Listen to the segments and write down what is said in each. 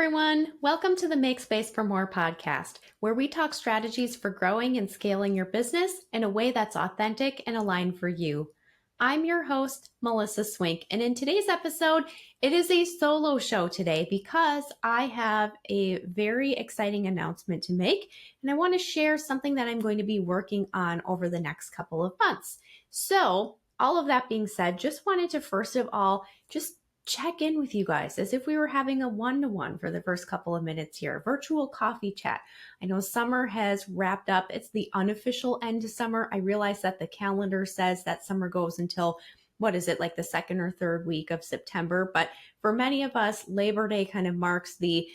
everyone. Welcome to the Make Space for More podcast, where we talk strategies for growing and scaling your business in a way that's authentic and aligned for you. I'm your host, Melissa Swink, and in today's episode, it is a solo show today because I have a very exciting announcement to make, and I want to share something that I'm going to be working on over the next couple of months. So, all of that being said, just wanted to first of all just check in with you guys as if we were having a one-to-one for the first couple of minutes here, virtual coffee chat. I know summer has wrapped up. It's the unofficial end of summer. I realize that the calendar says that summer goes until, like the second or third week of September. But for many of us, Labor Day kind of marks the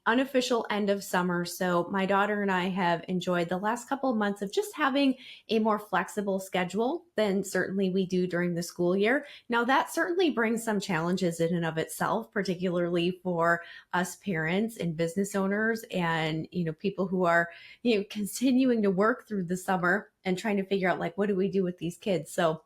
unofficial end of summer. So my daughter and I have enjoyed the last couple of months of just having a more flexible schedule than certainly we do during the school year. Now that certainly brings some challenges in and of itself, particularly for us parents and business owners and, people who are, continuing to work through the summer and trying to figure out what do we do with these kids? So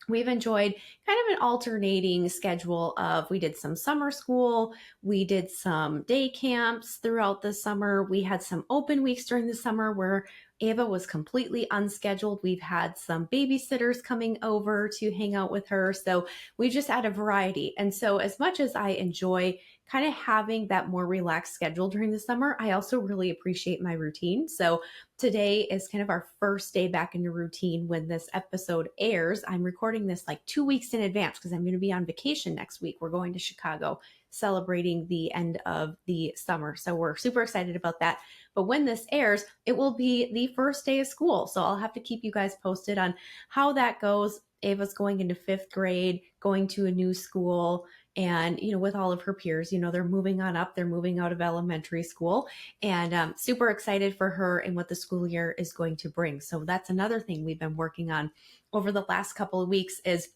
we've enjoyed kind of an alternating schedule of we did some summer school, we did some day camps throughout the summer. We had some open weeks during the summer where Ava was completely unscheduled. We've had some babysitters coming over to hang out with her. So we just had a variety. And so as much as I enjoy kind of having that more relaxed schedule during the summer, I also really appreciate my routine. So today is kind of our first day back into routine when this episode airs. I'm recording this 2 weeks in advance because I'm going to be on vacation next week. We're going to Chicago celebrating the end of the summer. So we're super excited about that. But when this airs, it will be the first day of school. So I'll have to keep you guys posted on how that goes. Ava's going into 5th grade, going to a new school. And, with all of her peers, they're moving on up, they're moving out of elementary school, and super excited for her and what the school year is going to bring. So that's another thing we've been working on over the last couple of weeks is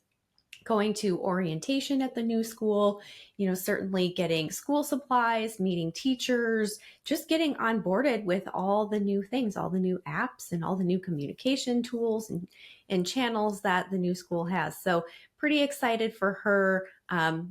going to orientation at the new school, certainly getting school supplies, meeting teachers, just getting onboarded with all the new things, all the new apps and all the new communication tools and channels that the new school has. So pretty excited for her,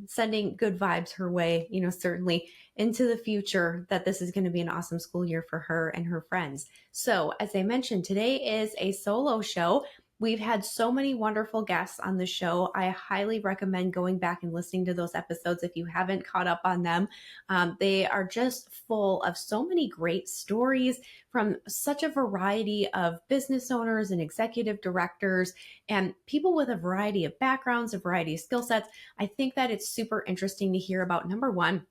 sending good vibes her way, certainly into the future that this is going to be an awesome school year for her and her friends. So as I mentioned, today is a solo show. We've had so many wonderful guests on the show. I highly recommend going back and listening to those episodes if you haven't caught up on them. They are just full of so many great stories from such a variety of business owners and executive directors and people with a variety of backgrounds, a variety of skill sets. I think that it's super interesting to hear about, number one,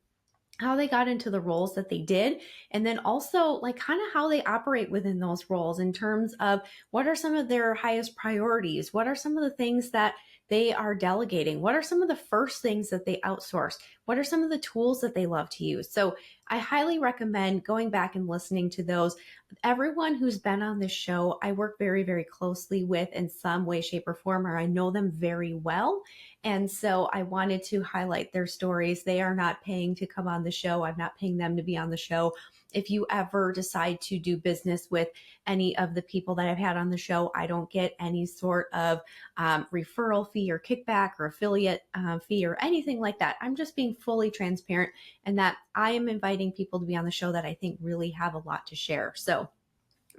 how they got into the roles that they did, and then also kind of how they operate within those roles in terms of what are some of their highest priorities, what are some of the things that they are delegating, what are some of the first things that they outsource, what are some of the tools that they love to use. So I highly recommend going back and listening to those. Everyone who's been on this show, I work very, very closely with in some way, shape, or form, or I know them very well. And so I wanted to highlight their stories. They are not paying to come on the show. I'm not paying them to be on the show. If you ever decide to do business with any of the people that I've had on the show, I don't get any sort of referral fee or kickback or affiliate fee or anything like that. I'm just being fully transparent and that I am inviting people to be on the show that I think really have a lot to share. So,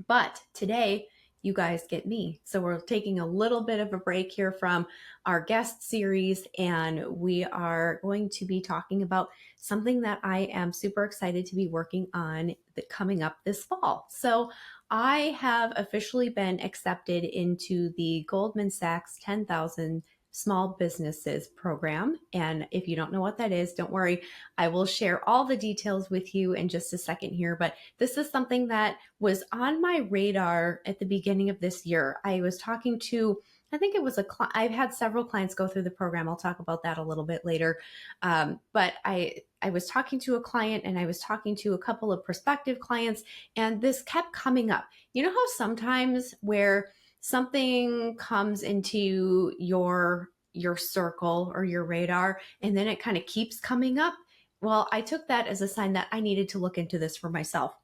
but today, you guys get me. So we're taking a little bit of a break here from our guest series, and we are going to be talking about something that I am super excited to be working on coming up this fall. So I have officially been accepted into the Goldman Sachs 10,000 Small Businesses program. And if you don't know what that is, don't worry. I will share all the details with you in just a second here. But this is something that was on my radar at the beginning of this year. I was talking to, I think it was I've had several clients go through the program. I'll talk about that a little bit later. But I was talking to a client and I was talking to a couple of prospective clients, and this kept coming up. You know how sometimes where something comes into your circle or your radar, and then it kind of keeps coming up? Well, I took that as a sign that I needed to look into this for myself.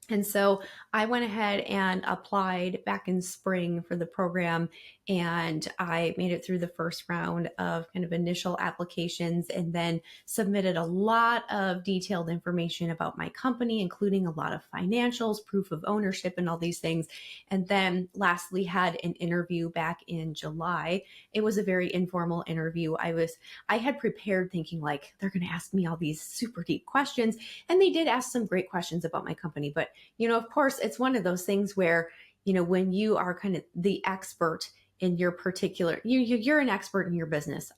And so I went ahead and applied back in spring for the program, and I made it through the first round of kind of initial applications and then submitted a lot of detailed information about my company, including a lot of financials, proof of ownership, and all these things. And then lastly, had an interview back in July. It was a very informal interview. I had prepared thinking like, they're going to ask me all these super deep questions. And they did ask some great questions about my company, but of course, it's one of those things where, when you are kind of the expert in your particular, you're an expert in your business.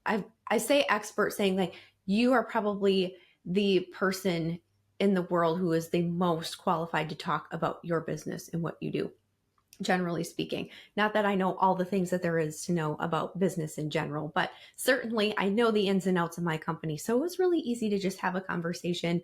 I say expert saying like you are probably the person in the world who is the most qualified to talk about your business and what you do, generally speaking. Not that I know all the things that there is to know about business in general, but certainly I know the ins and outs of my company. So it was really easy to just have a conversation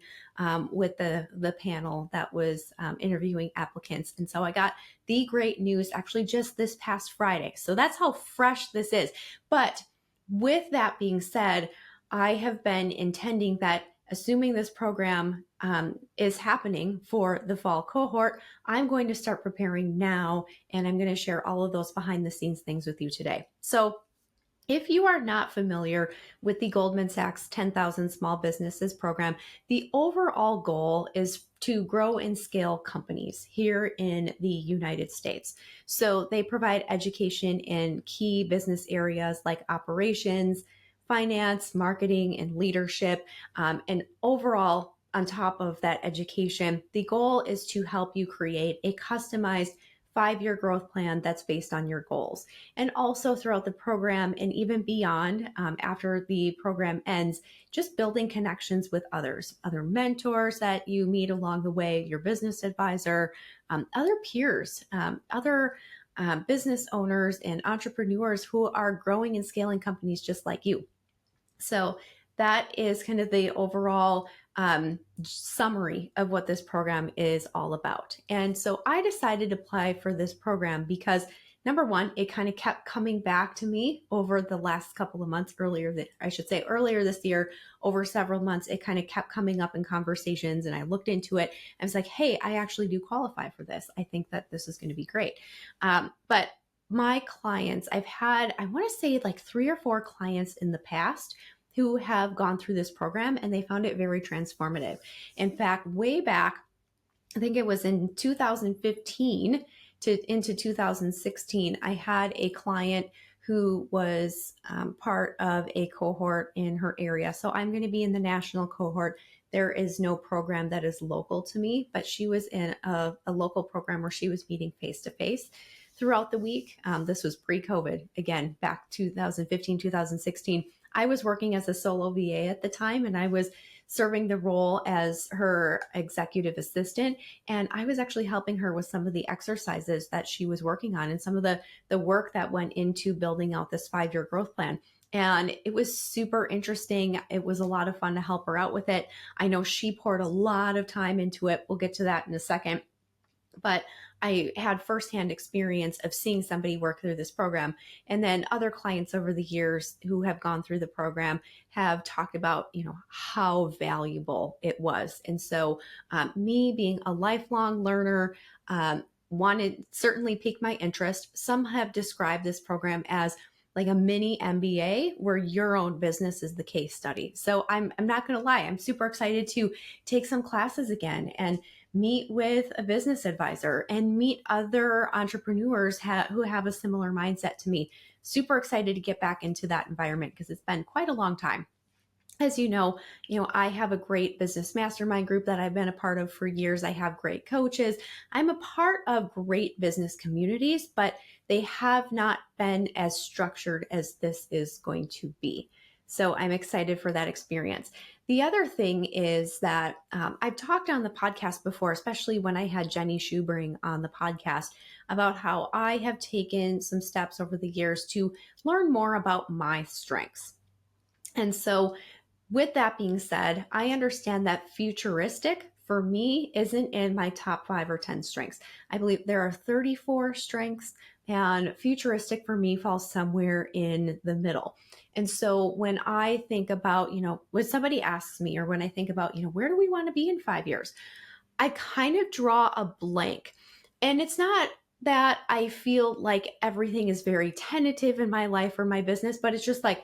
with the panel that was interviewing applicants. And so I got the great news actually just this past Friday. So that's how fresh this is. But with that being said, I have been intending that assuming this program is happening for the fall cohort, I'm going to start preparing now, and I'm going to share all of those behind the scenes things with you today. So if you are not familiar with the Goldman Sachs 10,000 Small Businesses program, the overall goal is to grow and scale companies here in the United States. So they provide education in key business areas like operations, finance, marketing, and leadership. And overall, on top of that education, the goal is to help you create a customized 5-year growth plan that's based on your goals. And also throughout the program and even beyond, after the program ends, just building connections with others, other mentors that you meet along the way, your business advisor, other peers, other business owners and entrepreneurs who are growing and scaling companies just like you. So that is kind of the overall summary of what this program is all about. And so I decided to apply for this program because number one, it kind of kept coming back to me over the last couple of months, earlier this year, over several months, it kind of kept coming up in conversations, and I looked into it. I was like, hey, I actually do qualify for this. I think that this is going to be great. But my clients, I've had, I want to say like 3 or 4 clients in the past who have gone through this program, and they found it very transformative. In fact, way back, I think it was in 2015 into 2016, I had a client who was part of a cohort in her area. So I'm going to be in the national cohort. There is no program that is local to me, but she was in a local program where she was meeting face-to-face throughout the week. This was pre-COVID, again, back 2015, 2016. I was working as a solo VA at the time, and I was serving the role as her executive assistant. And I was actually helping her with some of the exercises that she was working on and some of the work that went into building out this 5-year growth plan. And it was super interesting. It was a lot of fun to help her out with it. I know she poured a lot of time into it. We'll get to that in a second. But I had firsthand experience of seeing somebody work through this program. And then other clients over the years who have gone through the program have talked about, how valuable it was. And so me being a lifelong learner, certainly piqued my interest. Some have described this program as like a mini MBA where your own business is the case study. So I'm not going to lie. I'm super excited to take some classes again and meet with a business advisor and meet other entrepreneurs who have a similar mindset to me. Super excited to get back into that environment because it's been quite a long time. As you know, I have a great business mastermind group that I've been a part of for years. I have great coaches. I'm a part of great business communities, but they have not been as structured as this is going to be. So I'm excited for that experience. The other thing is that I've talked on the podcast before, especially when I had Jenny Schubring on the podcast, about how I have taken some steps over the years to learn more about my strengths. And so with that being said, I understand that futuristic for me isn't in my top 5 or 10 strengths. I believe there are 34 strengths, and futuristic for me falls somewhere in the middle. And so when I think about, when somebody asks me, or when I think about, where do we want to be in 5 years? I kind of draw a blank. And it's not that I feel like everything is very tentative in my life or my business, but it's just like,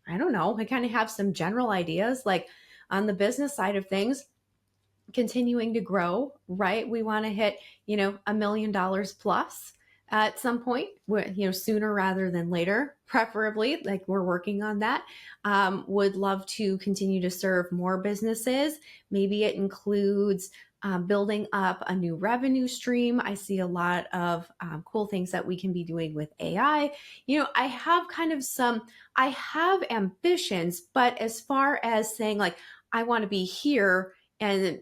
I don't know. I kind of have some general ideas, like on the business side of things, continuing to grow, right? We want to hit, $1 million plus at some point, sooner rather than later, preferably. Like we're working on that. Would love to continue to serve more businesses. Maybe it includes building up a new revenue stream. I see a lot of cool things that we can be doing with AI. I have ambitions, but as far as saying like, I want to be here and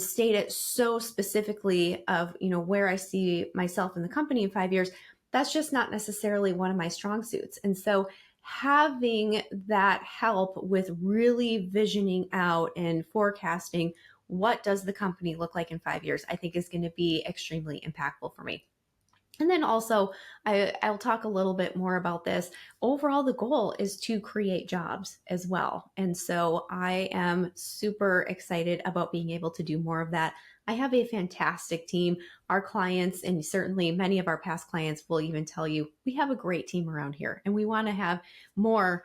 state it so specifically of, where I see myself in the company in 5 years, that's just not necessarily one of my strong suits. And so having that help with really visioning out and forecasting what does the company look like in 5 years, I think is going to be extremely impactful for me. And then also, I'll talk a little bit more about this. Overall, the goal is to create jobs as well. And so I am super excited about being able to do more of that. I have a fantastic team. Our clients, and certainly many of our past clients, will even tell you we have a great team around here. And we want to have more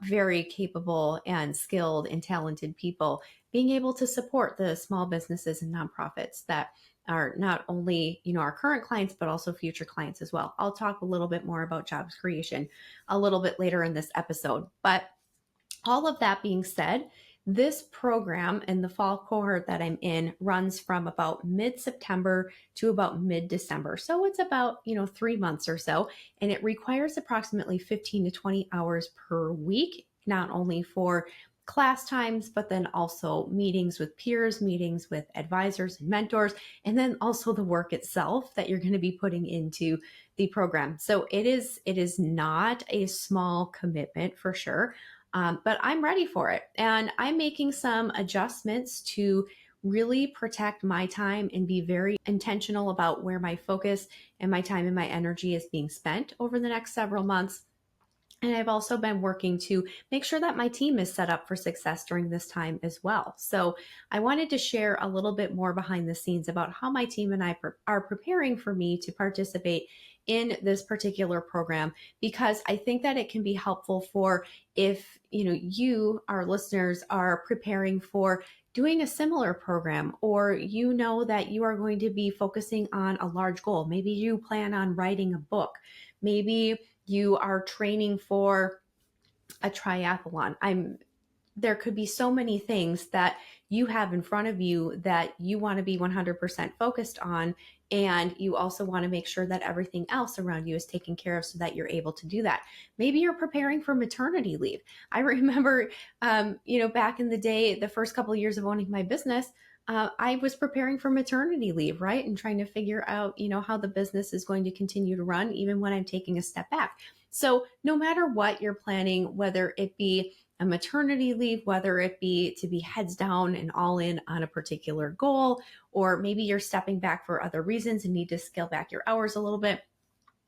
very capable and skilled and talented people being able to support the small businesses and nonprofits that are not only, our current clients, but also future clients as well. I'll talk a little bit more about jobs creation a little bit later in this episode. But all of that being said, this program and the fall cohort that I'm in runs from about mid-September to about mid-December. So it's about, 3 months or so, and it requires approximately 15 to 20 hours per week, not only for class times, but then also meetings with peers, meetings with advisors and mentors, and then also the work itself that you're going to be putting into the program. So it is not a small commitment for sure, but I'm ready for it. And I'm making some adjustments to really protect my time and be very intentional about where my focus and my time and my energy is being spent over the next several months. And I've also been working to make sure that my team is set up for success during this time as well. So I wanted to share a little bit more behind the scenes about how my team and I are preparing for me to participate in this particular program, because I think that it can be helpful for if, you, our listeners, are preparing for doing a similar program, or that you are going to be focusing on a large goal. Maybe you plan on writing a book. Maybe you are training for a triathlon. There could be so many things that you have in front of you that you want to be 100% focused on. And you also want to make sure that everything else around you is taken care of so that you're able to do that. Maybe you're preparing for maternity leave. I remember, back in the day, the first couple of years of owning my business, I was preparing for maternity leave, right? And trying to figure out, how the business is going to continue to run, even when I'm taking a step back. So no matter what you're planning, whether it be a maternity leave, whether it be to be heads down and all in on a particular goal, or maybe you're stepping back for other reasons and need to scale back your hours a little bit,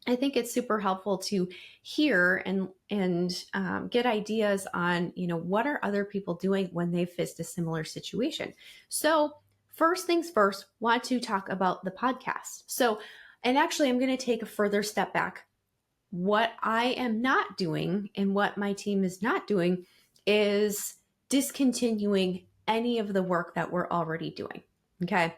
I think it's super helpful to hear and get ideas on, what are other people doing when they've faced a similar situation. So first things first, want to talk about the podcast. So, and actually I'm going to take a further step back. What I am not doing and what my team is not doing is discontinuing any of the work that we're already doing. Okay.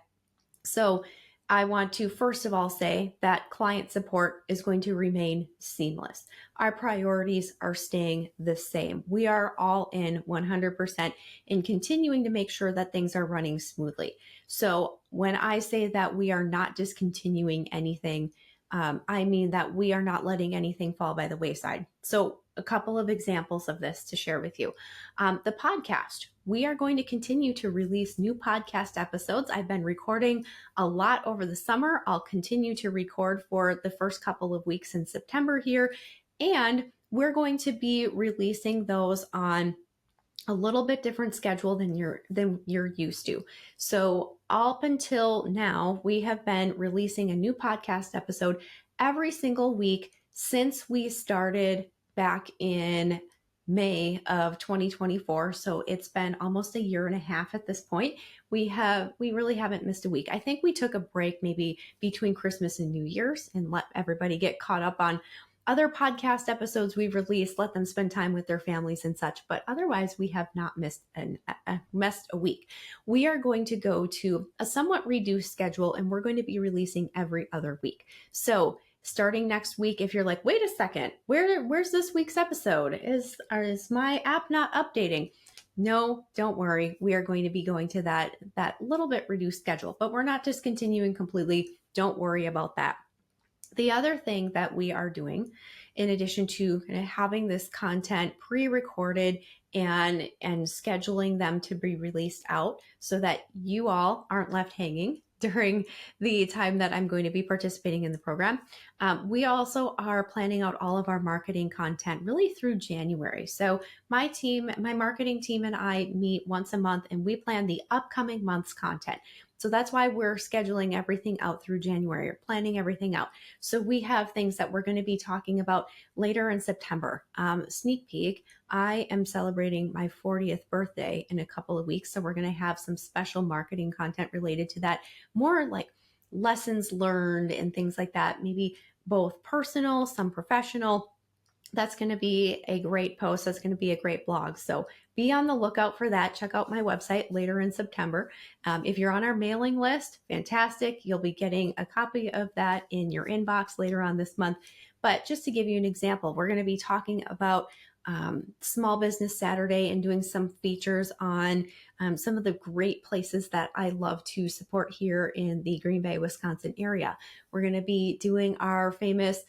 So I want to first of all say that client support is going to remain seamless. Our priorities are staying the same. We are all in 100% in continuing to make sure that things are running smoothly. So when I say that we are not discontinuing anything, I mean that we are not letting anything fall by the wayside. So a couple of examples of this to share with you. The podcast, we are going to continue to release new podcast episodes. I've been recording a lot over the summer. I'll continue to record for the first couple of weeks in September here. And we're going to be releasing those on a little bit different schedule than you're used to. So up until now, we have been releasing a new podcast episode every single week since we started back in May of 2024. So it's been almost a year and a half at this point. We really haven't missed a week. I think we took a break maybe between Christmas and New Year's and let everybody get caught up on other podcast episodes we've released, let them spend time with their families and such. But otherwise, we have not missed a week. We are going to go to a somewhat reduced schedule, and we're going to be releasing every other week. So starting next week, if you're like, wait a second, where's this week's episode? Is my app not updating? No, don't worry. We are going to be going to that little bit reduced schedule, but we're not discontinuing completely. Don't worry about that. The other thing that we are doing, in addition to having this content pre-recorded and scheduling them to be released out so that you all aren't left hanging during the time that I'm going to be participating in the program. We also are planning out all of our marketing content really through January. So my marketing team and I meet once a month, and we plan the upcoming month's content. So that's why we're scheduling everything out through January, or planning everything out. So we have things that we're going to be talking about later in September. Sneak peek, I am celebrating my 40th birthday in a couple of weeks. So we're going to have some special marketing content related to that, more like lessons learned and things like that, maybe both personal, some professional. That's going to be a great post. That's going to be a great blog. So be on the lookout for that. Check out my website later in September. If you're on our mailing list, fantastic. You'll be getting a copy of that in your inbox later on this month. But just to give you an example, we're going to be talking about Small Business Saturday and doing some features on some of the great places that I love to support here in the Green Bay, Wisconsin area. We're going to be doing our famous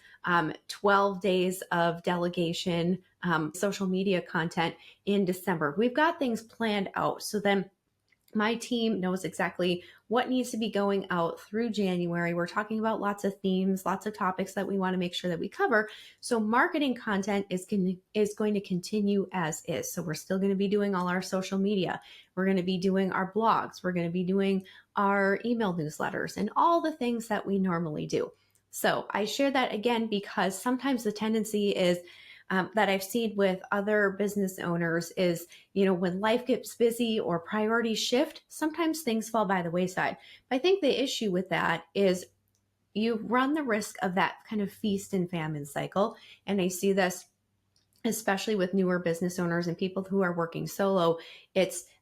12 days of delegation social media content in December. We've got things planned out. So then my team knows exactly what needs to be going out through January. We're talking about lots of themes, lots of topics that we want to make sure that we cover. So marketing content is going to continue as is. So we're still going to be doing all our social media. We're going to be doing our blogs. We're going to be doing our email newsletters and all the things that we normally do. So I share that again because sometimes the tendency is that I've seen with other business owners is, when life gets busy or priorities shift, sometimes things fall by the wayside. I think the issue with that is you run the risk of that kind of feast and famine cycle. And I see this especially with newer business owners and people who are working solo.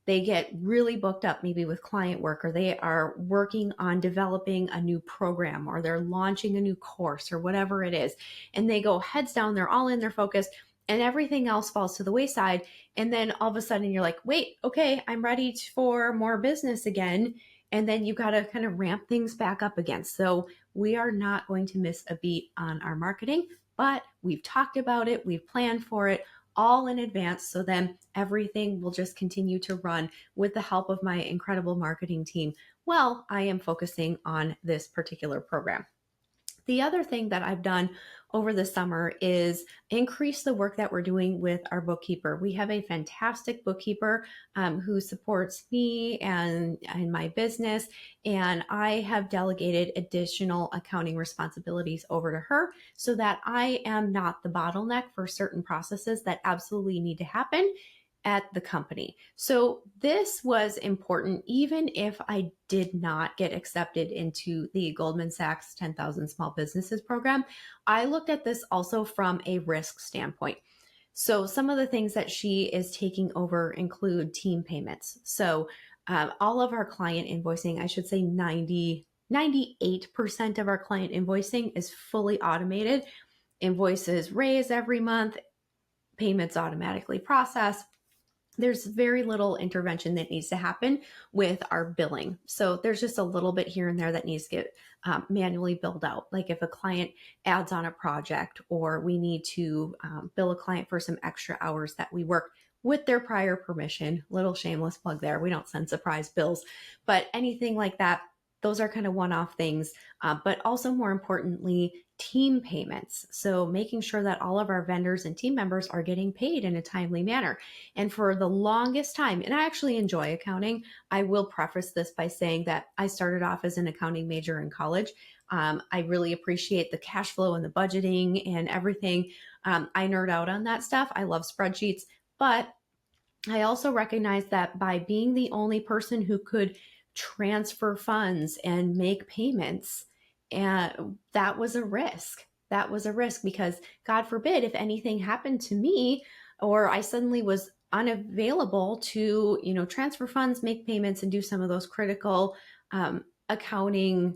They get really booked up maybe with client work, or they are working on developing a new program, or they're launching a new course or whatever it is. And they go heads down, they're all in, they're focused, and everything else falls to the wayside. And then all of a sudden you're like, wait, okay, I'm ready for more business again. And then you got to kind of ramp things back up again. So we are not going to miss a beat on our marketing, but we've talked about it, we've planned for it all in advance. So then everything will just continue to run with the help of my incredible marketing team while I am focusing on this particular program. The other thing that I've done over the summer is increase the work that we're doing with our bookkeeper. We have a fantastic bookkeeper who supports me and my business, and I have delegated additional accounting responsibilities over to her so that I am not the bottleneck for certain processes that absolutely need to happen at the company. So this was important, even if I did not get accepted into the Goldman Sachs 10,000 Small Businesses program. I looked at this also from a risk standpoint. So some of the things that she is taking over include team payments. So all of our client invoicing, I should say 98% of our client invoicing is fully automated. Invoices raised every month, payments automatically processed. There's very little intervention that needs to happen with our billing. So there's just a little bit here and there that needs to get manually billed out. Like if a client adds on a project, or we need to bill a client for some extra hours that we work with their prior permission, little shameless plug there. We don't send surprise bills, but anything like that, those are kind of one-off things, but also more importantly, team payments. So making sure that all of our vendors and team members are getting paid in a timely manner. And for the longest time, and I actually enjoy accounting, I will preface this by saying that I started off as an accounting major in college. I really appreciate the cash flow and the budgeting and everything. I nerd out on that stuff. I love spreadsheets, but I also recognize that by being the only person who could transfer funds and make payments, and that was a risk. That was a risk because God forbid if anything happened to me or I suddenly was unavailable to, transfer funds, make payments, and do some of those critical accounting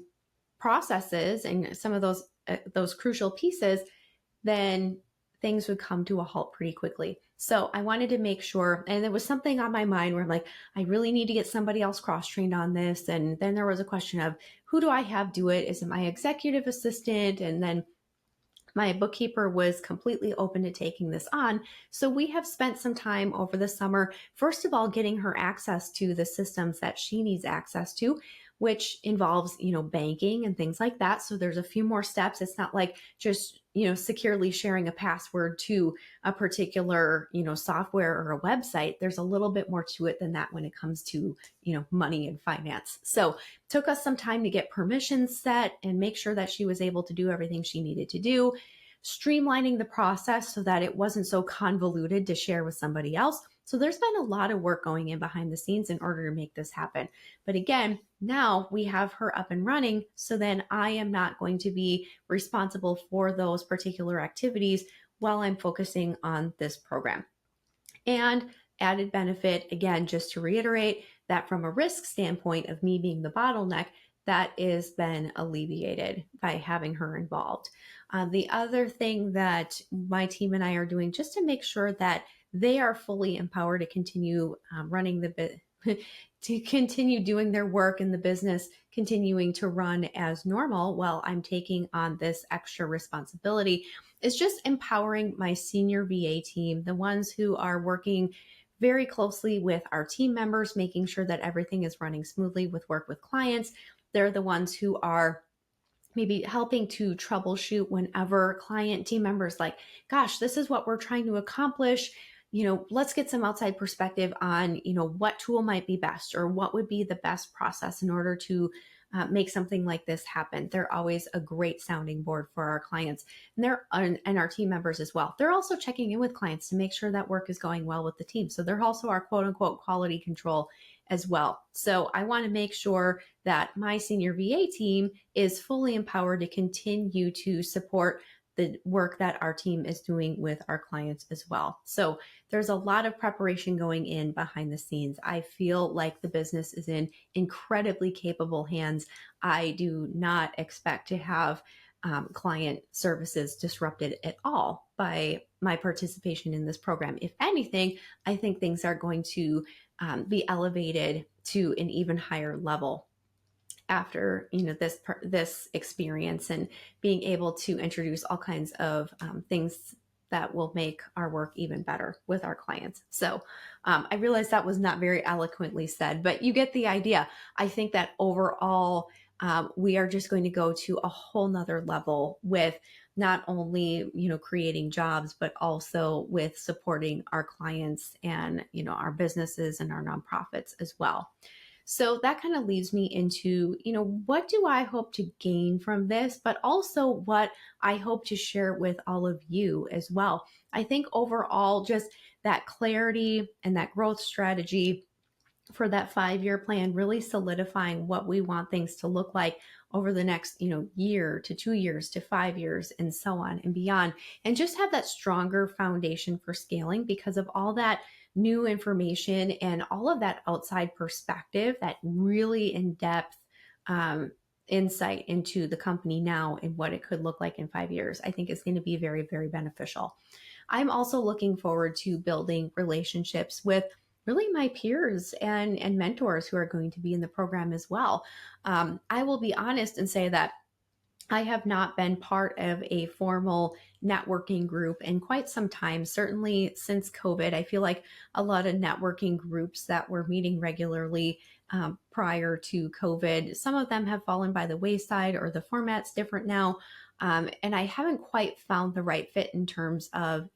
processes and some of those crucial pieces, then things would come to a halt pretty quickly. So I wanted to make sure, and there was something on my mind where I'm like, I really need to get somebody else cross-trained on this. And then there was a question of who do I have do it? Is it my executive assistant? And then my bookkeeper was completely open to taking this on. So we have spent some time over the summer, first of all, getting her access to the systems that she needs access to, which involves, banking and things like that. So there's a few more steps. It's not like just, securely sharing a password to a particular, software or a website. There's a little bit more to it than that when it comes to, money and finance. So took us some time to get permissions set and make sure that she was able to do everything she needed to do, streamlining the process so that it wasn't so convoluted to share with somebody else. So there's been a lot of work going in behind the scenes in order to make this happen. But again, now we have her up and running. So then I am not going to be responsible for those particular activities while I'm focusing on this program. And added benefit, again, just to reiterate that from a risk standpoint of me being the bottleneck, that is then alleviated by having her involved. The other thing that my team and I are doing just to make sure that they are fully empowered to continue running to continue doing their work in the business, continuing to run as normal while I'm taking on this extra responsibility, is just empowering my senior VA team, the ones who are working very closely with our team members, making sure that everything is running smoothly with work with clients. They're the ones who are maybe helping to troubleshoot whenever client team members like, gosh, this is what we're trying to accomplish. Let's get some outside perspective on, what tool might be best or what would be the best process in order to make something like this happen. They're always a great sounding board for our clients and our team members as well. They're also checking in with clients to make sure that work is going well with the team. So they're also our quote unquote quality control as well. So I want to make sure that my senior VA team is fully empowered to continue to support the work that our team is doing with our clients as well. So there's a lot of preparation going in behind the scenes. I feel like the business is in incredibly capable hands. I do not expect to have client services disrupted at all by my participation in this program. If anything, I think things are going to be elevated to an even higher level after this experience and being able to introduce all kinds of things that will make our work even better with our clients. So I realize that was not very eloquently said, but you get the idea. I think that overall, we are just going to go to a whole nother level with not only, creating jobs, but also with supporting our clients and, our businesses and our nonprofits as well. So that kind of leads me into, what do I hope to gain from this, but also what I hope to share with all of you as well. I think overall, just that clarity and that growth strategy for that 5-year plan, really solidifying what we want things to look like over the next, year to 2 years to 5 years and so on and beyond, and just have that stronger foundation for scaling because of all that new information and all of that outside perspective, that really in-depth insight into the company now and what it could look like in 5 years, I think is going to be very, very beneficial. I'm also looking forward to building relationships with really my peers and mentors who are going to be in the program as well. I will be honest and say that I have not been part of a formal networking group in quite some time, certainly since COVID. I feel like a lot of networking groups that were meeting regularly prior to COVID, some of them have fallen by the wayside or the format's different now. And I haven't quite found the right fit in terms of,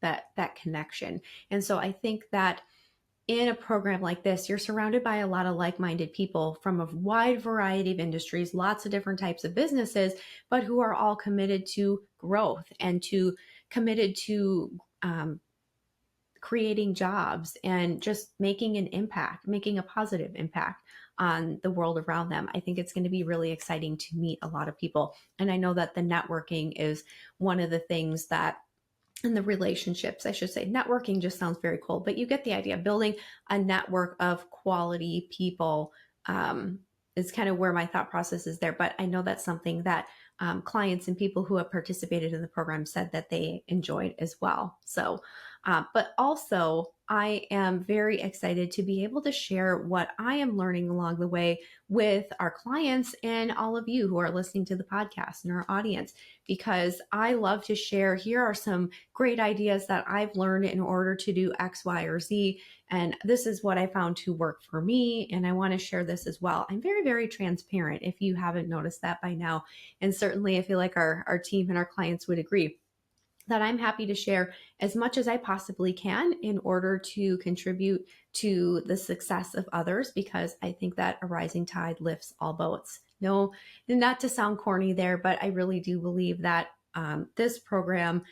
that connection. And so I think that in a program like this, you're surrounded by a lot of like-minded people from a wide variety of industries, lots of different types of businesses, but who are all committed to growth and to committed to creating jobs and just making an impact, making a positive impact on the world around them. I think it's going to be really exciting to meet a lot of people. And I know that the networking is one of the things that, and the relationships, I should say. Networking just sounds very cool, but you get the idea. Building a network of quality people is kind of where my thought process is there. But I know that's something that clients and people who have participated in the program said that they enjoyed as well. So, but also I am very excited to be able to share what I am learning along the way with our clients and all of you who are listening to the podcast and our audience, because I love to share, here are some great ideas that I've learned in order to do X, Y, or Z. And this is what I found to work for me. And I want to share this as well. I'm very, very transparent, if you haven't noticed that by now. And certainly I feel like our team and our clients would agree that I'm happy to share as much as I possibly can in order to contribute to the success of others, because I think that a rising tide lifts all boats. No, not to sound corny there, but I really do believe that this program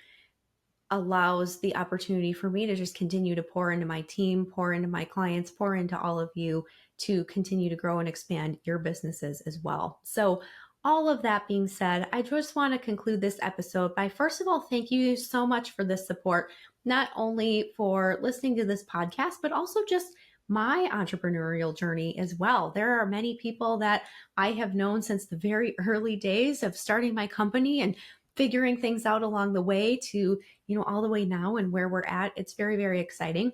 allows the opportunity for me to just continue to pour into my team, pour into my clients, pour into all of you to continue to grow and expand your businesses as well. So all of that being said, I just want to conclude this episode by, first of all, thank you so much for this support, not only for listening to this podcast, but also just my entrepreneurial journey as well. There are many people that I have known since the very early days of starting my company and figuring things out along the way to, all the way now and where we're at. It's very, very exciting.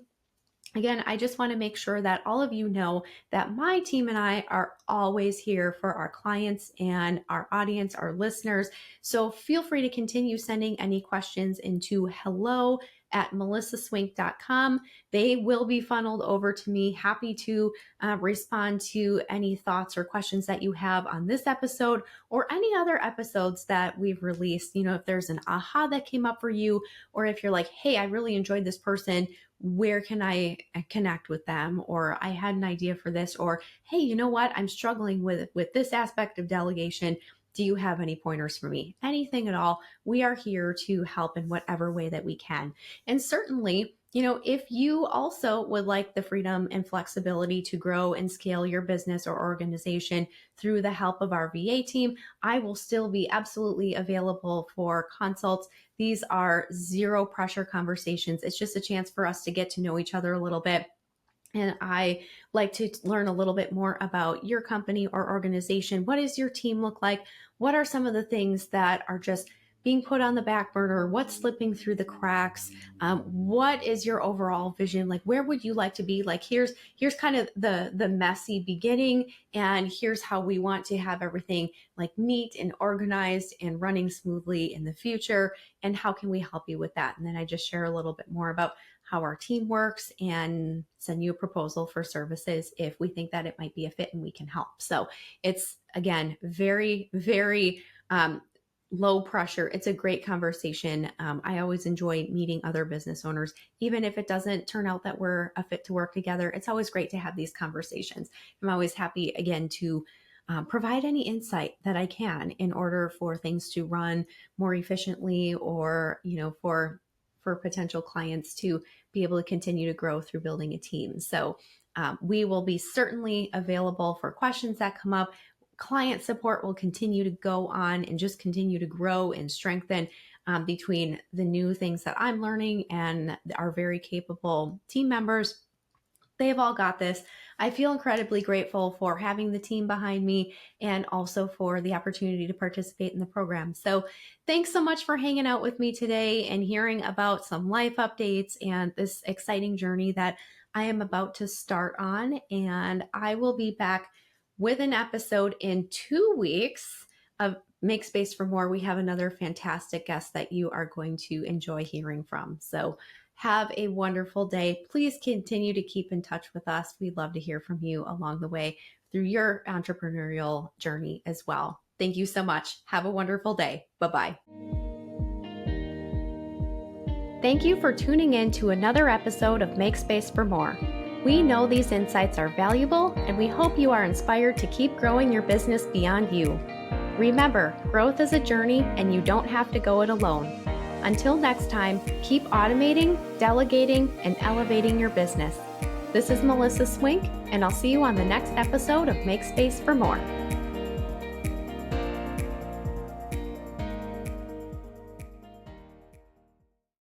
Again, I just want to make sure that all of you know that my team and I are always here for our clients and our audience, our listeners. So feel free to continue sending any questions into hello@melissaswink.com. They will be funneled over to me. Happy to respond to any thoughts or questions that you have on this episode or any other episodes that we've released. If there's an aha that came up for you, or if you're like, hey, I really enjoyed this person, where can I connect with them? Or I had an idea for this, or, hey, you know what? I'm struggling with this aspect of delegation. Do you have any pointers for me? Anything at all. We are here to help in whatever way that we can. And certainly, if you also would like the freedom and flexibility to grow and scale your business or organization through the help of our VA team, I will still be absolutely available for consults. These are zero pressure conversations. It's just a chance for us to get to know each other a little bit. And I like to learn a little bit more about your company or organization. What does your team look like? What are some of the things that are just being put on the back burner? What's slipping through the cracks? What is your overall vision? Like, where would you like to be? Like, here's kind of the messy beginning, and here's how we want to have everything like neat and organized and running smoothly in the future. And how can we help you with that? And then I just share a little bit more about how our team works and send you a proposal for services if we think that it might be a fit and we can help. So it's, again, very, very low pressure. It's a great conversation. I always enjoy meeting other business owners, even if it doesn't turn out that we're a fit to work together. It's always great to have these conversations. I'm always happy, again, to provide any insight that I can in order for things to run more efficiently, or, for potential clients to be able to continue to grow through building a team. So we will be certainly available for questions that come up. Client support will continue to go on and just continue to grow and strengthen between the new things that I'm learning and our very capable team members. They've all got this. I feel incredibly grateful for having the team behind me and also for the opportunity to participate in the program. So thanks so much for hanging out with me today and hearing about some life updates and this exciting journey that I am about to start on. And I will be back with an episode in 2 weeks of Make Space for More. We have another fantastic guest that you are going to enjoy hearing from. So have a wonderful day. Please continue to keep in touch with us. We'd love to hear from you along the way through your entrepreneurial journey as well. Thank you so much. Have a wonderful day. Bye-bye. Thank you for tuning in to another episode of Make Space for More. We know these insights are valuable, and we hope you are inspired to keep growing your business beyond you. Remember, growth is a journey, and you don't have to go it alone. Until next time, keep automating, delegating, and elevating your business. This is Melissa Swink, and I'll see you on the next episode of Make Space for More.